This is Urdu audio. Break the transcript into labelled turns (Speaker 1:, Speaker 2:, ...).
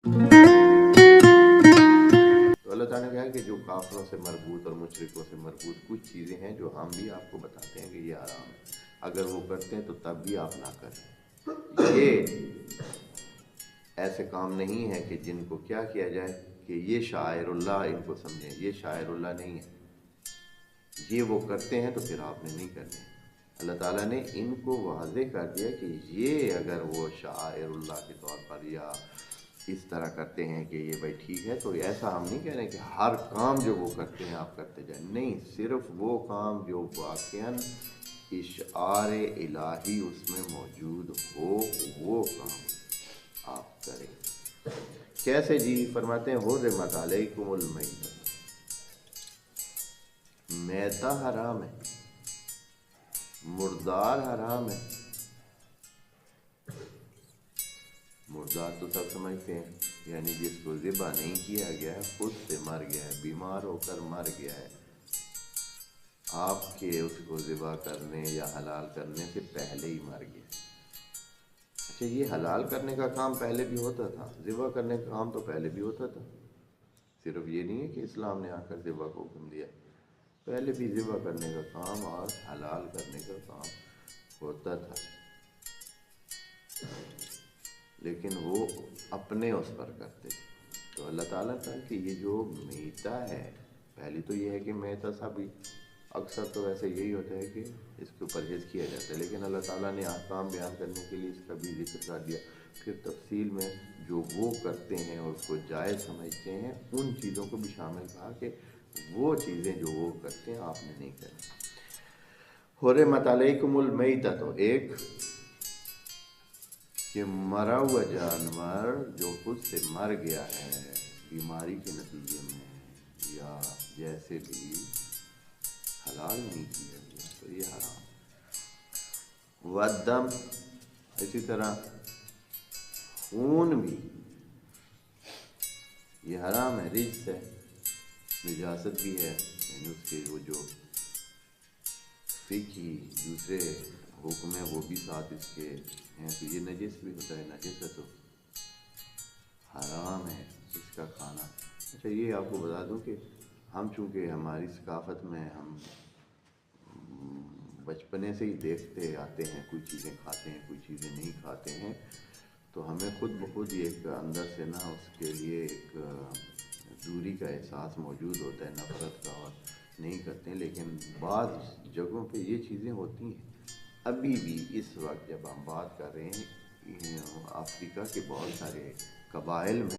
Speaker 1: تو اللہ تعالیٰ نے کہا کہ جو کافروں سے مربوط اور مشرکوں سے مربوط کچھ چیزیں ہیں جو ہم بھی آپ کو بتاتے ہیں کہ یہ حرام ہے، اگر وہ کرتے ہیں تو تب بھی آپ نہ کریں۔ یہ ایسے کام نہیں ہے کہ جن کو کیا کیا جائے کہ یہ شاعر اللہ ان کو سمجھیں، یہ شاعر اللہ نہیں ہے، یہ وہ کرتے ہیں تو پھر آپ نے نہیں کرنے۔ اللہ تعالیٰ نے ان کو واضح کر دیا کہ یہ اگر وہ شاعر اللہ کے طور پر یا اس طرح کرتے ہیں کہ یہ بھائی ٹھیک ہے، تو ایسا ہم نہیں کہہ رہے کہ ہر کام جو وہ کرتے ہیں آپ کرتے جائیں، نہیں، صرف وہ کام جو واقعاً اشعار الہی اس میں موجود ہو وہ کام آپ کریں۔ کیسے جی؟ فرماتے ہیں حرمت علیکم المیتۃ، میتہ حرام ہے، مردار حرام ہے۔ مردار تو سب سمجھتے ہیں، یعنی جس کو ذبح نہیں کیا گیا ہے، خود سے مر گیا ہے، بیمار ہو کر مر گیا ہے، آپ کے اس کو ذبح کرنے یا حلال کرنے سے پہلے ہی مر گیا۔ اچھا، یہ حلال کرنے کا کام پہلے بھی ہوتا تھا، ذبح کرنے کا کام تو پہلے بھی ہوتا تھا، صرف یہ نہیں ہے کہ اسلام نے آ کر ذبح کو حکم دیا، پہلے بھی ذبح کرنے کا کام اور حلال کرنے کا کام ہوتا تھا، لیکن وہ اپنے اس پر کرتے تھے۔ تو اللہ تعالیٰ کا کہ یہ جو میتہ ہے، پہلی تو یہ ہے کہ میتہ سب اکثر تو ویسے یہی ہوتا ہے کہ اس کو پرہیز کیا جاتا ہے، لیکن اللہ تعالیٰ نے احکام بیان کرنے کے لیے اس کا بھی ذکر کر دیا، پھر تفصیل میں جو وہ کرتے ہیں اور اس کو جائز سمجھتے ہیں ان چیزوں کو بھی شامل کہا کہ وہ چیزیں جو وہ کرتے ہیں آپ نے نہیں کرنی۔ حرمت علیکم المیتۃ، تو ایک کہ مرا ہوا جانور جو خود سے مر گیا ہے بیماری کے نتیجے میں یا جیسے بھی، حلال نہیں کیا گیا تو یہ حرام۔ والدم، اسی طرح خون بھی یہ حرام ہے، رجس ہے، نجاست بھی ہے، یعنی اس کے وہ جو فقہی دوسرے حکم ہیں وہ بھی ساتھ اس کے ہیں، تو یہ نجس بھی ہوتا ہے، نجس ہے تو حرام ہے اس کا کھانا۔ اچھا، یہ آپ کو بتا دوں کہ ہم چونکہ ہماری ثقافت میں ہم بچپنے سے ہی دیکھتے آتے ہیں، کوئی چیزیں کھاتے ہیں کوئی چیزیں نہیں کھاتے ہیں، تو ہمیں خود بخود ہی ایک اندر سے نا اس کے لیے ایک دوری کا احساس موجود ہوتا ہے، نفرت کا، اور نہیں کرتے ہیں، لیکن بعض جگہوں پہ یہ چیزیں ہوتی ہیں ابھی بھی۔ اس وقت جب ہم بات کر رہے ہیں افریقہ کے بہت سارے قبائل میں